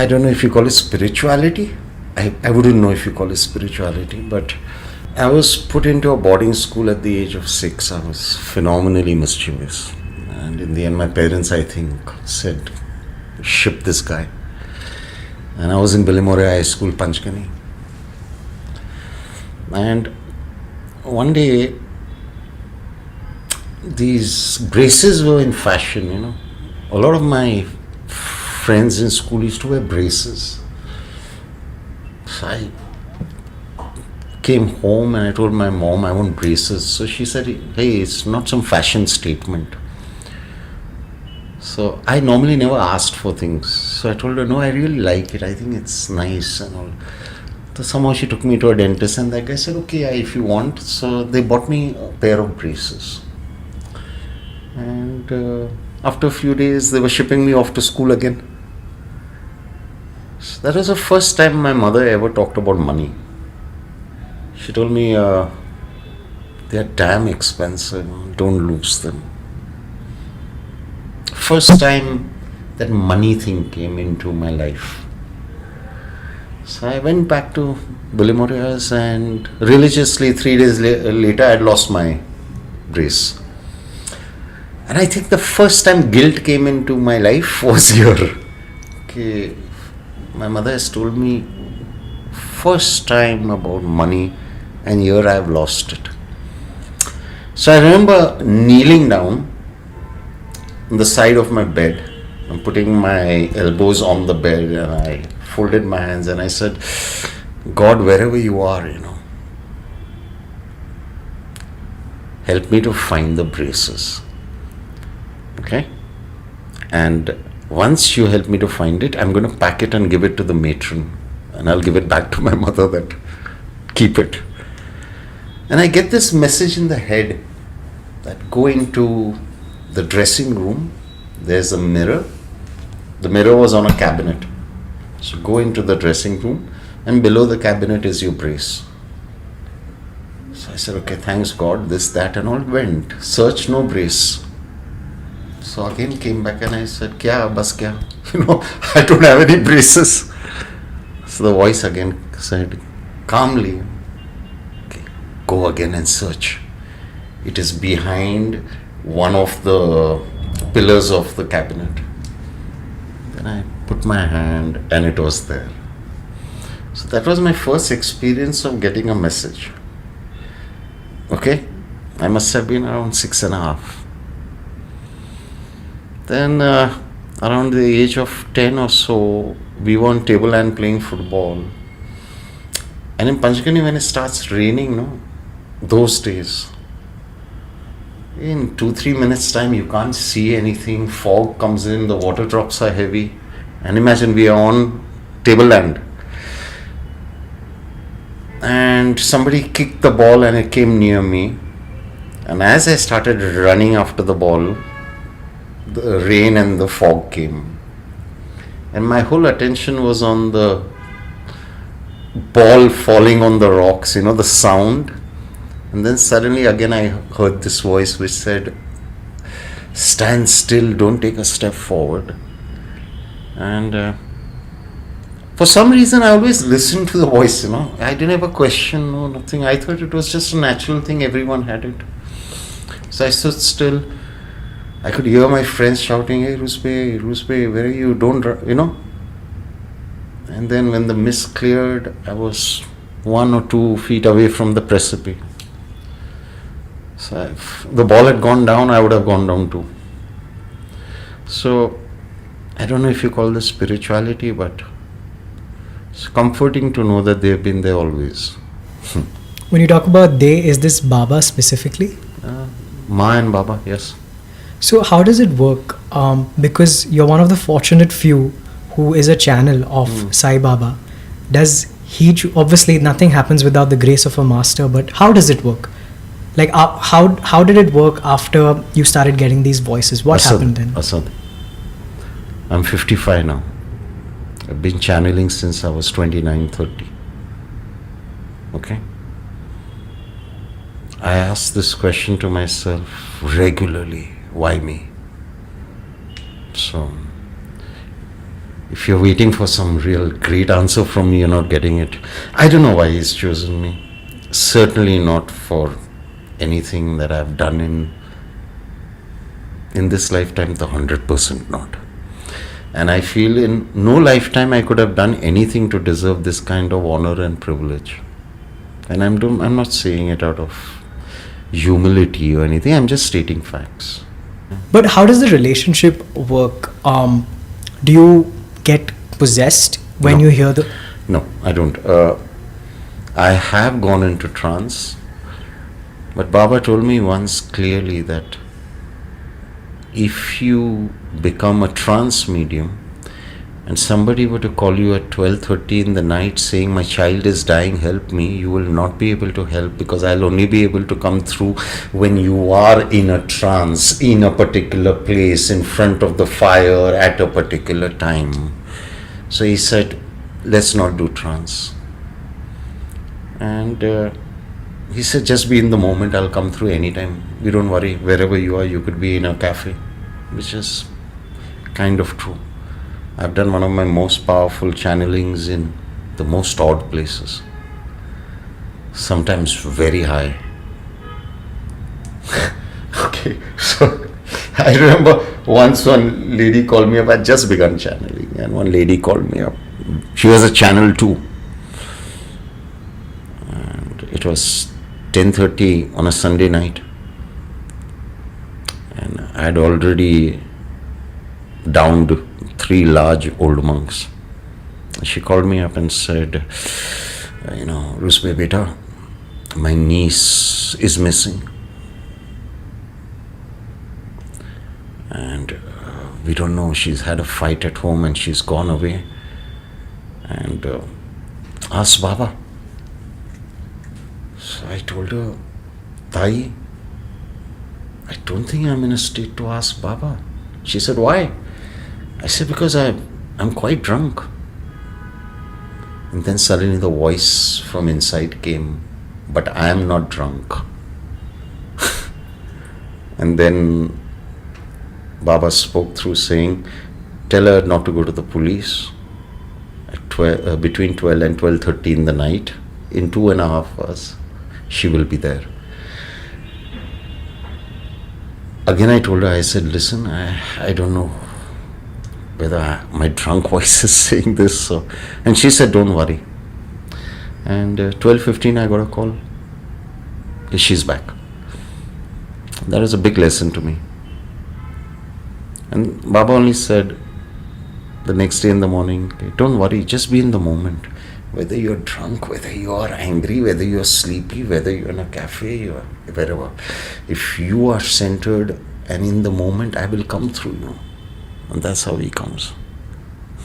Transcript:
I don't know if you call it spirituality. I wouldn't know if you call it spirituality, but I was put into a boarding school at the age of 6. I was phenomenally mischievous. And in the end, my parents, I think, said, ship this guy. And I was in Bilimore High School, Panchgani. And one day, these braces were in fashion, A lot of my friends in school used to wear braces. So I came home and I told my mom I want braces. So she said, hey, it's not some fashion statement. So I normally never asked for things. So I told her, no, I really like it. I think it's nice and all. So somehow she took me to a dentist and that guy said, okay, if you want. So they bought me a pair of braces. And after a few days, they were shipping me off to school again. So that was the first time my mother ever talked about money. She told me, they're damn expensive, don't lose them. First time that money thing came into my life. So I went back to Bulimorias and religiously 3 days later I had lost my brace. And I think the first time guilt came into my life was here. Okay, my mother has told me first time about money and here I have lost it. So I remember kneeling down on the side of my bed and putting my elbows on the bed and I folded my hands and I said, God, wherever you are, help me to find the braces. Okay? And once you help me to find it, I'm going to pack it and give it to the matron. And I'll give it back to my mother that keep it. And I get this message in the head that go into the dressing room, there's a mirror. The mirror was on a cabinet. So go into the dressing room and below the cabinet is your brace. So I said, okay, thanks God, this, that and all. Went. Search, no brace. So again came back and I said, kya, bas kya? I don't have any braces. So the voice again said, calmly, okay, go again and search. It is behind one of the pillars of the cabinet. Then I put my hand and it was there. So that was my first experience of getting a message. Okay, I must have been around 6.5. Then around the age of 10 or so, we were on table and playing football. And in Panchgani, when it starts raining, those days, in 2-3 minutes time, you can't see anything. Fog comes in, the water drops are heavy. And imagine we are on tableland. And somebody kicked the ball and it came near me. And as I started running after the ball, the rain and the fog came. And my whole attention was on the ball falling on the rocks, the sound. And then suddenly again I heard this voice which said, stand still, don't take a step forward. And for some reason I always listened to the voice, I didn't have a question, no nothing. I thought it was just a natural thing, everyone had it. So I stood still. I could hear my friends shouting, hey Ruspe, where are you? Don't, And then when the mist cleared, I was 1 or 2 feet away from the precipice. So if the ball had gone down, I would have gone down too. So I don't know if you call this spirituality, but it's comforting to know that they've been there always. When you talk about they, is this Baba specifically? Ma and Baba, yes. So how does it work? Because you're one of the fortunate few who is a channel of Sai Baba. Does he, obviously nothing happens without the grace of a master, but how does it work? Like how did it work after you started getting these voices? What happened then? Asad, I'm 55 now. I've been channeling since I was 29-30. Okay? I ask this question to myself regularly. Why me? So, If you're waiting for some real great answer from me, you're not getting it. I don't know why he's chosen me. Certainly not for anything that I've done in this lifetime, the 100% not. And I feel in no lifetime I could have done anything to deserve this kind of honor and privilege. And I'm not saying it out of humility or anything. I'm just stating facts. But how does the relationship work? Do you get possessed when No. you hear the? No, I don't. I have gone into trance, but Baba told me once clearly that if you become a trance medium and somebody were to call you at 12:30 in the night saying my child is dying, help me, you will not be able to help, because I'll only be able to come through when you are in a trance, in a particular place, in front of the fire at a particular time. So he said, let's not do trance. And he said, just be in the moment, I'll come through anytime. You don't worry, wherever you are, you could be in a cafe, which is kind of true. I've done one of my most powerful channelings in the most odd places, sometimes very high. Okay, so I remember once one lady called me up. I just begun channeling, and one lady called me up. She was a channel too. It was 10:30 on a Sunday night, and I had already downed 3 large old monks. She called me up and said, Rusbe beta, my niece is missing, and we don't know, she's had a fight at home and she's gone away, and ask Baba. So I told her, Tai, I don't think I'm in a state to ask Baba. She said, why? I said, because I'm quite drunk. And then suddenly the voice from inside came, but I am not drunk. And then Baba spoke through saying, tell her not to go to the police at between 12 and 12:30 in the night. In 2.5 hours, she will be there. Again I told her, I said, listen, I don't know whether my drunk voice is saying this. So, and she said, don't worry. And 12:15 I got a call. She's back. That was a big lesson to me. And Baba only said the next day in the morning, don't worry, just be in the moment. Whether you're drunk, whether you're angry, whether you're sleepy, whether you're in a cafe, or wherever. If you are centered and in the moment, I will come through you. And that's how he comes.